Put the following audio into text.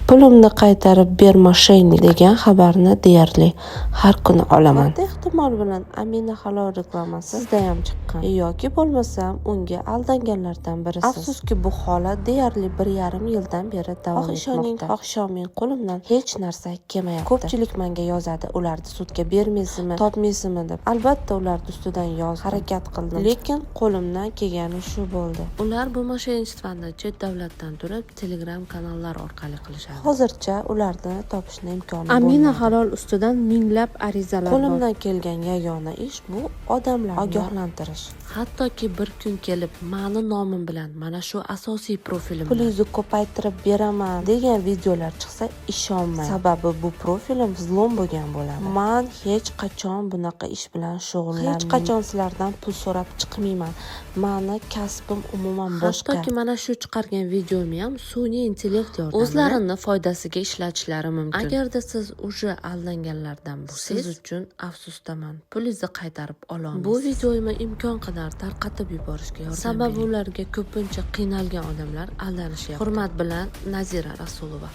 Pulimni qaytarib ber moshennik degan xabarni deyarli har kuni olaman. Katta ehtimol bilan Amina Halol reklamasi sizda ham chiqqan yoki bo'lmasam unga aldanganlardan birisiz. Afsuski bu holat deyarli 1,5 yildan beri davom etmoqda. Xoh ishoning, xoh ishonmang, qo'limdan hech narsa kelmayapti. Ko'pchilik menga yozadi, ularni sudga bermaysizmi, topmaysizmi deb. Albatta ularni ustidan harakat qildim, lekin qo'limdan kelgani shu bo'ldi. Ular bu moshennikstvani chet davlatdan turib Telegram kanallar orqali qilishadi. Hozircha ularni topishni imkoni bo'lmadi. Amina Halol ustidan minglab arizalar bor. Qo'limdan kelgan yagona ish bu odamlarni ogohlantirish. Hattoki bir kun kelib mani nomim bilan mana shu asosiy profilimda pulingizni ko'paytirib beraman degan videolar chiqsa ishonmang. Sababi bu profilim zlom bo'lgan bo'ladi. Men hech qachon bunaqa ish bilan shug'ullanmayman. Hech qachon sizlardan pul so'rab chiqmayman. Mani kasbim umuman boshqa. Hattoki mana shu chiqargan videomni ham sun'iy intellekt yordamida o'zlarini foydasiga ishlatishlari mumkin. Agarda siz уже aldanganlardan bo'lsangiz, siz uchun afsusdaman. Pulingizni qaytarib olamiz. Bu videoni imkon qadar tarqatib yuborishga yordam bering. Sababi ularga ko'pincha qiynalgan odamlar aldanishyapti. Hurmat bilan, Nazira Rasulova.